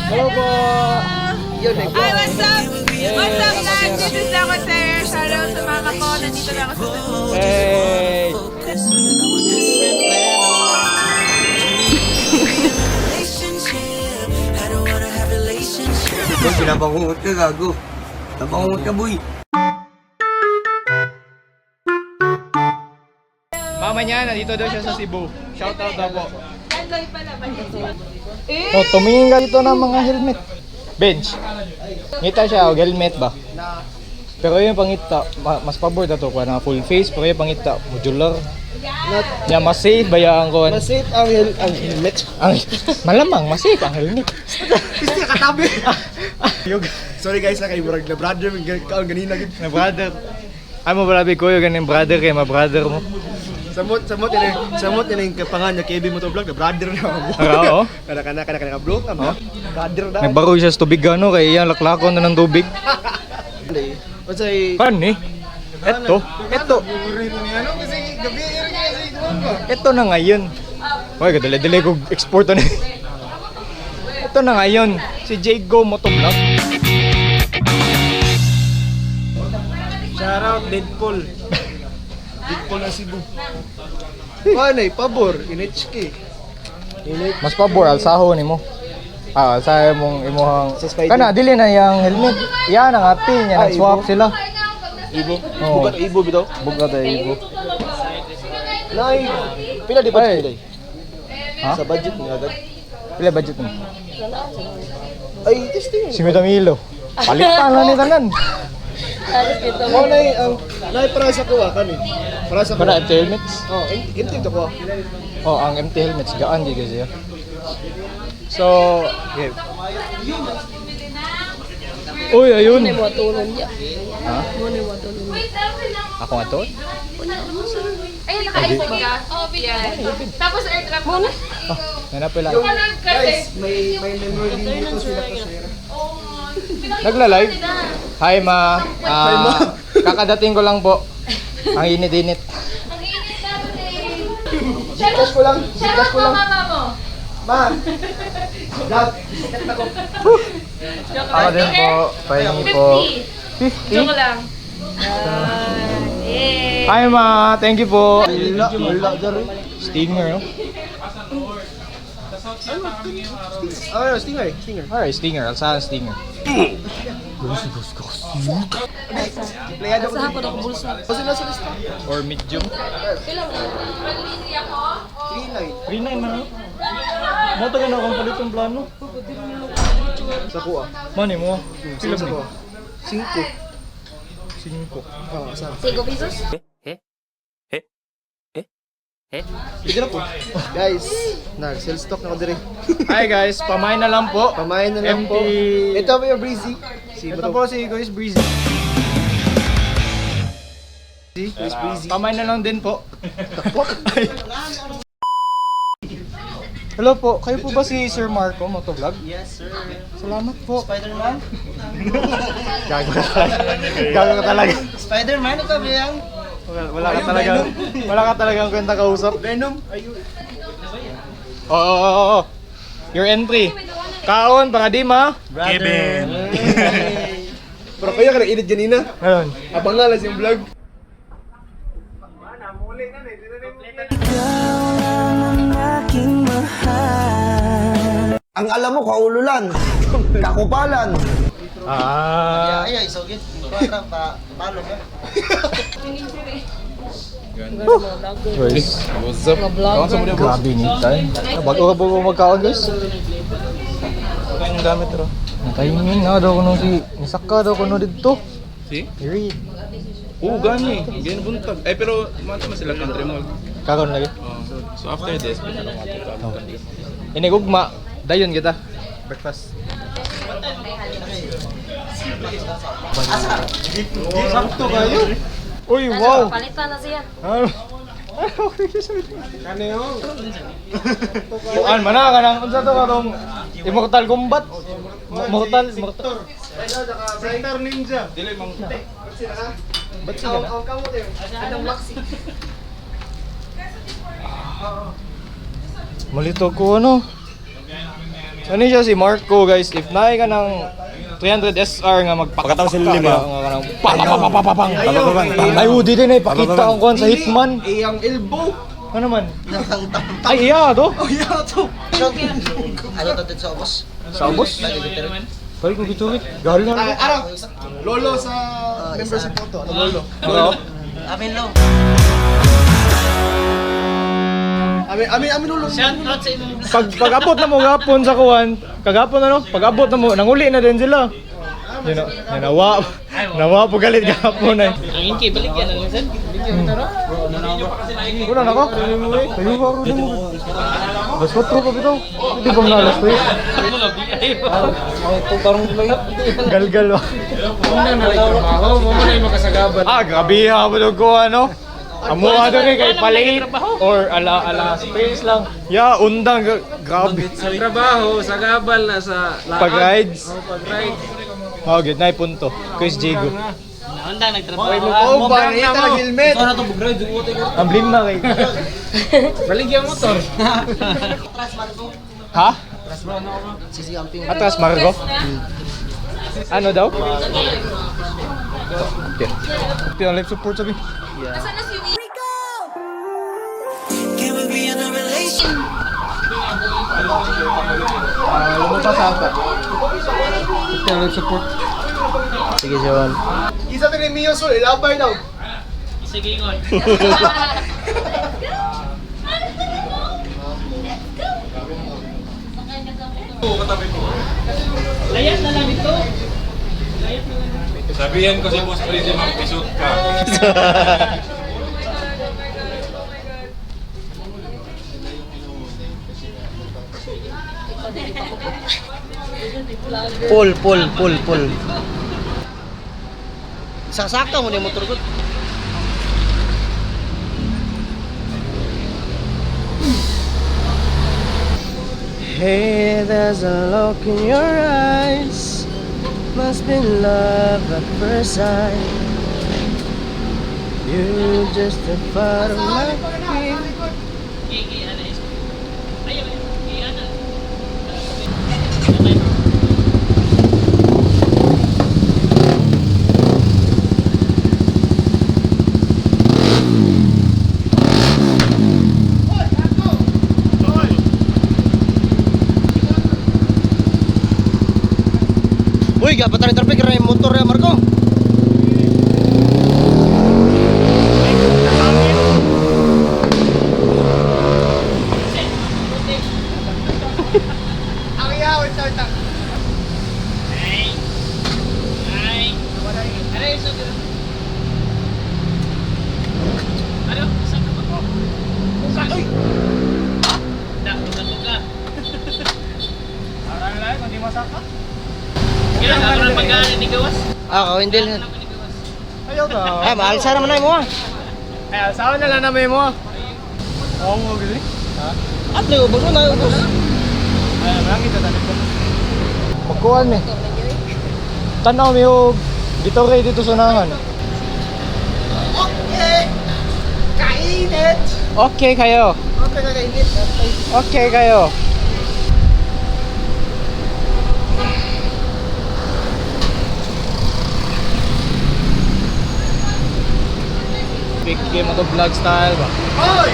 Hello po. Hi, what's up? What's up, guys? This is ako, sir. Shoutout sa mga ko. Nandito na ako sa Cebu. Hey. Boy, pinapangungot ka, gago. Napangungot ka, boy. Mama niya, nandito daw siya sa Cebu. Shoutout daw po. Nandoy pala ba dito? Oh, tumingin ka dito ng mga helmet. Bench. Ngita siya, helmet ba? Pero yung pangita, mas pabor na to, na full face, pero yung pangita, modular. Yeah, mas safe ba yung kuhan? Mas safe ang helmet. Malamang, mas safe ang helmet. Kasi katabi. Sorry guys, kay Murag na brother, ganina gid. Na brother. Ay mo brabe ko yung ganun brother kay ma-brother mo. Samot ini kapangan niya KB mo to vlog, na brother na mo. Oo. Kana vlog ama. Brother na. Nagbaro siya sa tubig gano kay iyan laklakon na ng tubig. Unsay Kan eh. Eto. Ito na ngayon. Hoy, kadali-dali ko export na. Ito na ngayon. Si Jago Motovlog. Shoutout Deadpool. Deadpool na Cebu. Panay pabor in HK. Mas pabor alsaho nimo. Alsaho mong imuhang Sa Spider. kana dili na yang helmet. Yan ang happy niya nag-swap sila. Ibo. Oo. Bukan Ibo bitaw. Bugat ay ibo. Nay, pila di budget Ay. day? Ha? Sa budget ni agad. Pila budget mo? Ay, testing. 50 milo. Palitan lang ni tanan. Mo nay ang nay para sa kuha kan eh. Para sa Kana kuha. empty helmets. Oh, intim to kuha. Oh, ang empty helmets gaan di kasi. So, okay. Uy, ayun. Mo tulon niya. Ha? Mo ni mo tulon. Ako nga to? Ayun, naka-iPhone ka? Oh, yan. Tapos airdrop mo na. Oh, nanapila. Guys, may memory dito sila pa share. Nagla-live? Hi ma. Kakadating ko lang po. Ang init-init. Ang init natin. Gcash ko lang. Gcash ko lang. Mama mo. Ma. Dad, sikat na ko. Ako din po. Pahingi po. 50. Joke 50? lang. Yeah. Hi ma. Thank you po. Wala dyan. Stinger, no? Ah, stinger. Alright, stinger. Alsahan stinger. Playado ko. Sa hapon ako bulsa. Kasi nasa lista. Or medium. Pag-busy ako. 3-9. 3-9 man, no? Mo taga na akong palit yung plano. Sa kuha. Mani mo. Sila sa kuha. 5. 5. Ah, sa. 5 pesos? Sige na po. Guys, sell stock na ko dire. Hi guys, pamain na lang po. Pamain na lang po. Empty. Ito po yung breezy. Ito po si Guys Breezy. Guys, breezy. Pamain na lang din po. Hello po, kayo po ba si Sir Marco Motovlog? Yes, sir. Salamat po. Spider-Man? Gago ka talaga. Gago ka talaga. Spider-Man, ikaw ba yan? Wala ka talagang kwenta kausap. Venom? Ayun. Oo. Your entry. Kaon, pangadim ha? Kevin. Pero kaya ka nag-edit ganina. Ngayon. Abang nga lang yung vlog. Ang alam mo, kaululan, kakupalan. Ay, isogit. Talo ka. Guys, what's up? Grabe ni tayo. Bago ka magkaon guys? Kaya yung gamit ro. Natahiming nga daw kuno si nisaka daw kuno dito. Si? Iri. Oo, gani. Ganyan buntag. Eh, pero mata man sila country mall. Karon lagi. So after this, pwede na matutag. Inigugma. Dayon kita. Breakfast. Sakto kayo. Uy, wow. Palitan na siya. Ano yun? Bukan mana ka nang unsa to katong Immortal Kombat. Mortal. Sector Ninja. Dili mang Ba't sila na? Ang kamot yun. Anong laksi? Malito ko ano? Ano siya si Marco guys, if naay ka ng 300 SR nga magpakataw sila lima. Papapapapapang. Ay, di din ay pakita ang kuhan sa Hitman. Iyang elbow. Ano man? Ay, iya to. Oh, yeah, to. Ano to dito sa ubos? Sa ubos? Balik mo giturit. Gahal na. Arang, lolo sa membership photo. Ano lolo? Ano? Amin lo. Amin lolo. Pag-abot na mo gapon sa kuhan, kagapon ano? Pag-abot na mo, nanguli na din sila. Nawa po galit gapon ay. Ang inki, balik yan. Ano saan? Wala na ka? Tayo ka rin mo. Bas 4 pa bitaw. Hindi ba mga alas 3? Ito parang galgal ba? Grabe ha mo ko ano? Amo ano rin kay palate or ala space lang. Ya, undang grabe. Sa trabaho, sa gabal na sa Pag-rides. pag-ride. Oh, good na punto. Chris Diego. Naunda, nagtrabaho. Oh, ba ni ta helmet. Ang blind na kay. Baligyan motor. Ha? Atras Margo? Ano daw? Okay. Ito live support sabi. Nasaan na si Wee? Lumabas sa ata. Ito live support. Sige, Joel. Isa din Mio so ilabay daw. Sige, ingon. Layas na lang ito. Sabihan ko si Boss Freddy magpisot ka. Pull. Saksak mo ni motor ko. Hey, there's a look in your eyes. Must be love at first sight. You just a part of my dream. Uy, gapatan ni traffic kaya motor ya Marco. Ang iyawit sa ita. Kailan ka na pagkaan ni Gawas? Ah, hindi lang. Ayaw ka. Ah, mahal sana man ay mo. Ay, asawa na lang namin mo. Oo mo, gili. Ha? At na ubos mo na ubos. Ay, marami ka talit ko. Magkuhan eh. Tanaw mi yung Gatorade dito sa nangan. Kainit. Okay kayo. Okay na kainit. Okay kayo. Big game to vlog style ba? Hoy!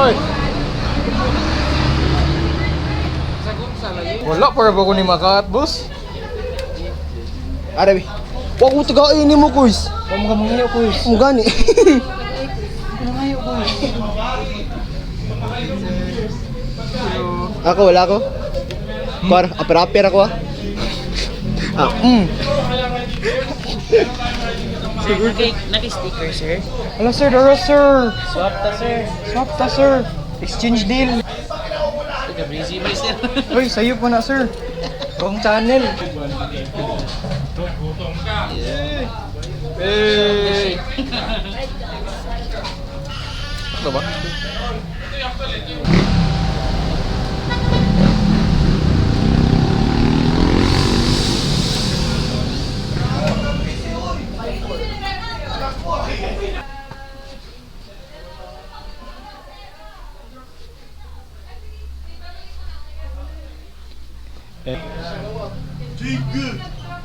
Oy! Wala para ba ko ni makat, boss? Arabi. Wa ko tagain mo kuis. Huwag mo ka mangayo, kuys. Mo gani. Ako wala ko. Par, aper-aper ako ah. Naki-sticker, sir. Ala sir, dara sir. Swap ta, sir. Swap ta sir. Exchange deal. Busy, sir. Uy, sayo pa na sir. Wrong channel. Hey. Ano ba?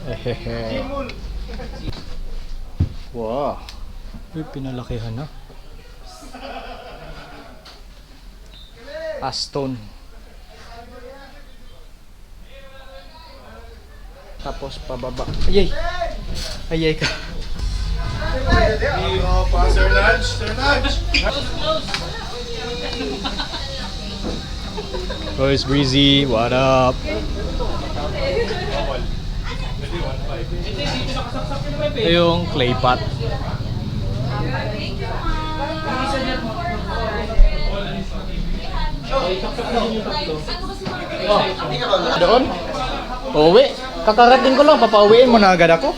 Ehehe. Wow. Uy, pinalakihan na. Aston. Tapos pababa. Ayay! Ayay ka. Sir Nudge, Sir Nudge. Boys, Breezy, what up? Ito yung clay pot. Doon? Uwi. Kakarating ko lang, papauwiin mo na agad ako.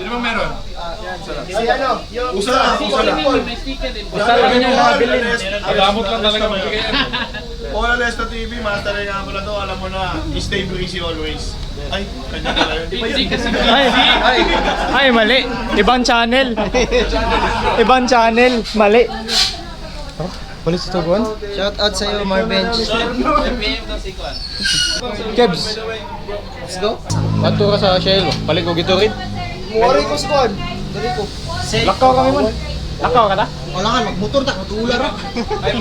Sino bang meron? Si ano? Yung Usa lang. Basta lang yung nabilin. Alamot lang talaga magbigay. Paula Lesta TV, master nga pala to. Alam mo na, stay breezy always. Ay, kanya pala yun. Ay, mali. Ibang channel. Ibang channel. Mali. Oh, balis ito, Juan. Shout out sa'yo, Marbench. Kebs. Let's go. Mato ka sa Shell. Balik ko gito rin. Muwari ko squad. Dali ko. Lakaw kami man. Lakaw ka ta? Wala ka, magmotor ta, matula ra.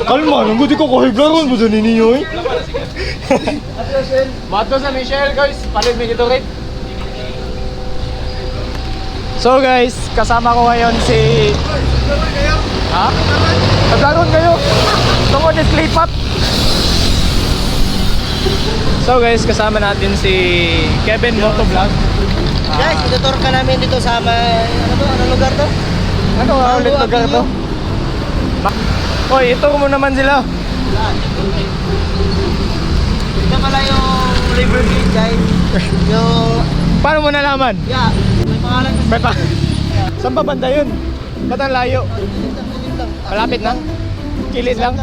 Kalma, nung di ko kahiglaron mo dyan ninyo eh. Mato sa Michelle guys, palit mo gito rin. So guys, kasama ko ngayon si... Ha? Naglaron kayo? Tungkol ni Clay Pot. So guys, kasama natin si Kevin Motovlog. Guys, itutur ka namin dito sa ano to? Anong lugar to? Ano nga ulit lugar to? Hoy, ito mo naman sila. Ito pala yung Rivergate, guys. Yung... Paano mo nalaman? Yeah, may pangalan kasi. May pa. Saan ba banda yun? Ba't ang layo? Malapit na? Kilid lang?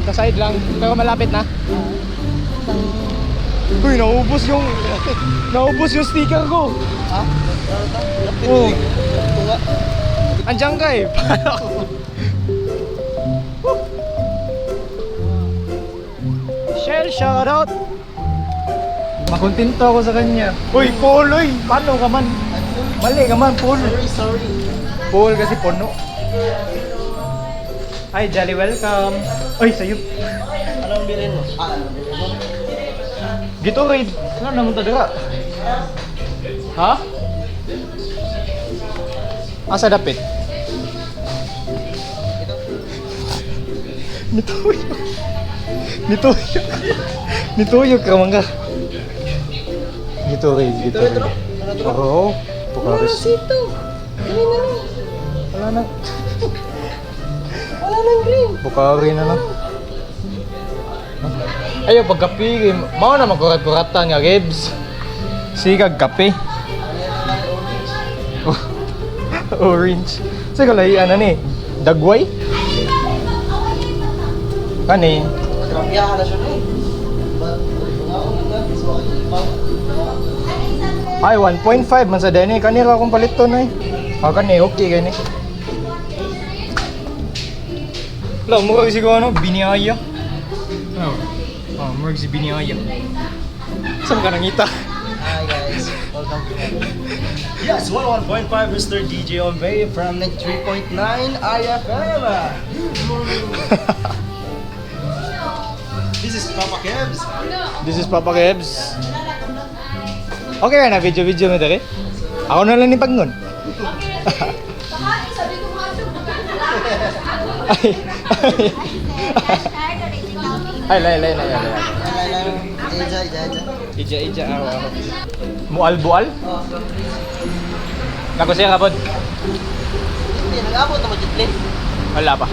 Sa side lang. Pero malapit na? Uy, naubos yung... naubos yung sticker ko. Ha? Oo. Tunga. Andiyan ka eh. Shell, shoutout. Makontento ako sa kanya. Uy, Paul, uy. Paano ka man? Mali ka man, Paul. Sorry. Paul kasi puno. Hi, jolly welcome. Uy, sa'yo. Anong bilhin mo? Gatorade. Ano naman tadira? Ha? Asa dapit? Nituyok. Nituyok. Nituyok ka mga. Gatorade, Gatorade. Oo. Pukaris. Sito. Wala na. Wala nang green. Bukari na lang. Ayaw, pagkapi, mao na magkurat-kuratan nga, Gibbs. Sigag kape. Orange. Sige, lahian na ni. Dagway? Kani? Grabiya ka na siya na eh. Ay, 1.5 man sa deni. Kani ra akong palit to na eh. Kani, okay kani. Wala, mura kasi ko ano, biniyaya. Mura si biniyaya. Saan ka nangita? Hi guys, welcome to Yes, 101.5 Mr. DJ Onvey from 3.9 IFM. This is Papa Kebs. This is Papa Kebs. Okay ka na, video-video mo dali? Ako na lang ni Pagnon. Ay, Ija, ako. Mual-bual? Naku siya kapod? Hindi, nag-abot na mag-jitli. Wala pa.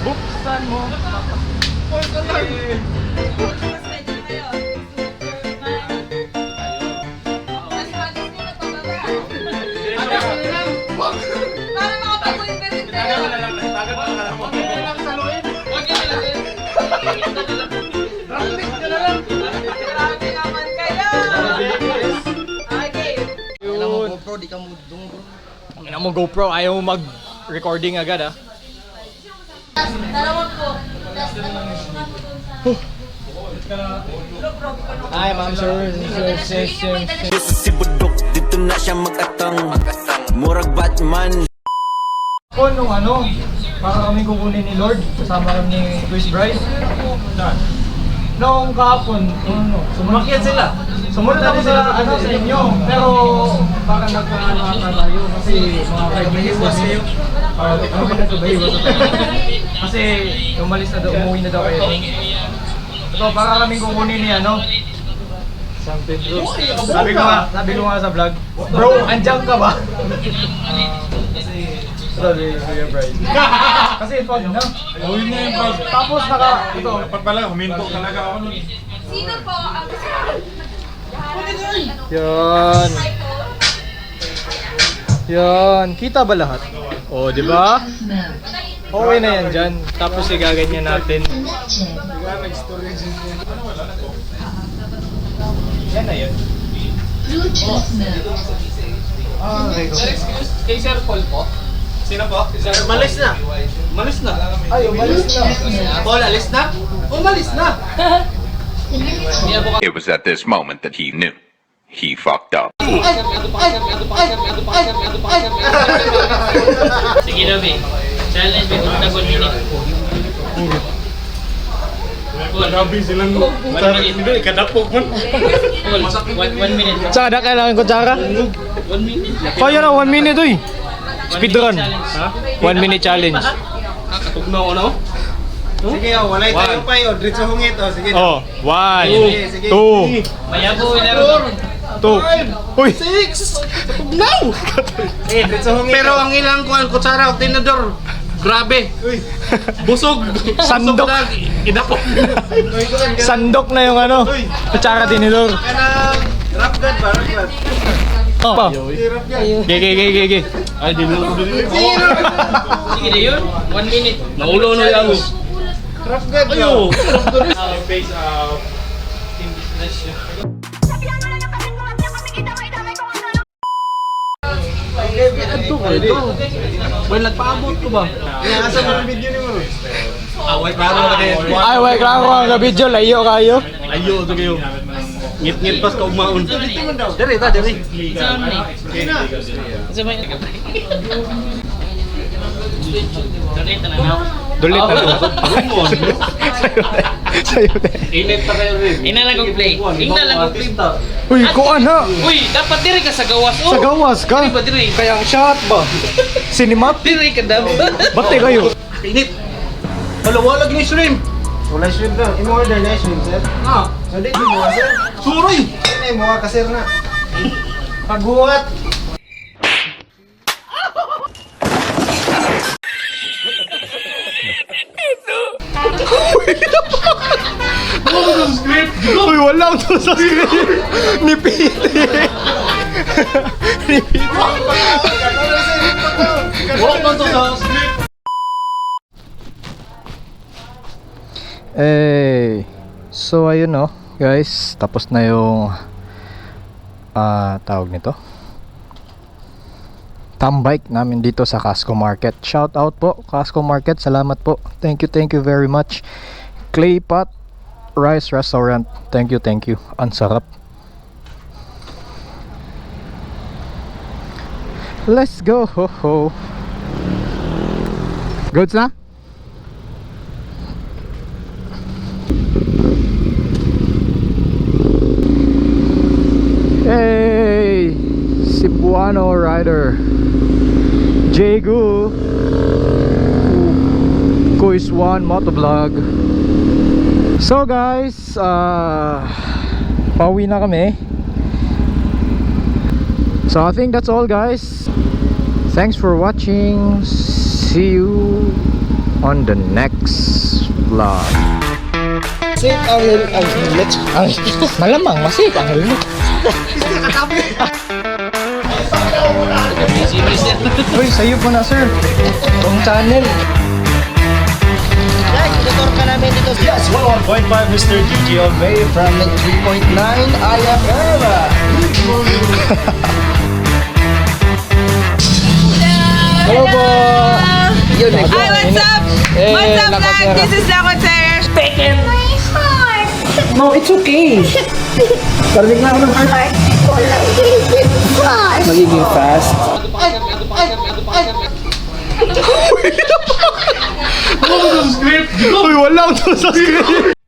Buksan mo. Para makapag-invest tayo. Grabe naman kayo! Okay. Yun. Ina mo GoPro, ayaw mo mag-recording agad ah. Ay, ma'am, sir. Si Budok, dito na siya mag-atang Murag Batman. Po, nung ano, para kami kukunin ni Lord, kasama kami ni Chris Bryce. Noong kahapon, sumakyat sila. Sumunod ako sa sa inyo, pero baka nagkaano tayo kasi mga 5 minutes na siya. Kasi umalis na daw, umuwi na daw kayo. Ito, para kami kukunin ni San Pedro. Sabi ko nga sa vlog, bro, andyan ka ba? Sabi Kuya Bryce. Kasi fun na. Uwi na yung bro. Tapos ito. Dapat pala, huminto talaga ako nun. Sino po ang... Yan. Yan. Kita ba lahat? Oh, di ba? Okay na yan dyan. Tapos igaganyan natin. Yan na yun. Okay. Kay Sir Paul po. Sino po? Malis na. Malis na. Ay, umalis na. Paul, alis na? Umalis na. It was at this moment that he knew. He fucked up. Sige na, be. Challenge me to the 1 minute. Grabe silang... Hindi, kadapok man. 1 minute. Tsaka kailangan ko tsaka? 1 minute. Kaya na, 1 minute uy. Speedrun. 1 minute challenge. Tugnaw ko na. Sige, walay tayo pa yun. Diretso hungit, sige. Oh, 1, 2, Mayabo, ilaro. 2. Uy! 6! Tugnaw! Sige, diretso hungit. Pero ang ilang kuhan, kutsara o tinador, grabe. Busog. Sandok. Busog na, idapok. Sandok na yung kutsara tinidor. Rap god ba? Rap god. Oh. Gege. Ay, di lang ko din. Sige na yun. 1 minute. Naulo na yan. Rap god ba? Ayo. Face out. Well, nagpaabot ko ba? Inaasan mo yung video ni mo. Away, klaro na kayo. Ay, wait, klaro ang video. Layo kayo. Ayo, ito kayo. Ngit-ngit pas ka umaon. Dari, dari. Saan ni? Sa may... Dali, tanaw. Dulit na lang. Sa'yo na. Init pa kayo rin. Ina lang kong play. Ina lang kong play. Uy, kuan ha. Uy, dapat diri ka sa gawas. Sa gawas ka. Diri ba diri? Kaya ang shot ba? Sinimat? Diri ka dapat. Bate kayo. Init. Wala gini shrimp. Wala shrimp na. Imo-order na yung shrimp, sir. Ah, So, di mo, sir. suroy. Ay, mo ka, sir na. Pagbuhat. Uy, wala to sa script. Ni Pete. Ni Pete. Wala to sa sleep. Eh, so ayun no, guys, tapos na yung tawag nito. Tambike namin dito sa Casco Market. Shout out po, Casco Market. Salamat po. Thank you very much. Claypot Rice Restaurant. Thank you. Ang sarap. Let's go. Ho ho. Goods na? Hey, Cebuano Rider Jegu Kuiswan Motovlog. So guys, pauwi na kami. So I think that's all guys. Thanks for watching. See you on the next vlog. Safe ang helmet. Malamang masip ang helmet. Uy, sa'yo po na sir. Itong channel. Guys, tutor ka namin dito sa Yes, 101.5 Mr. DJ Olvay from 3.9 IFM. Hello po. Yun, Hi, what's up? Eh, What's up, lakas guys? na. This is Lakotera. No, it's okay. Parinig na ako ng heart. Magiging fast. Uy, wala akong sa script.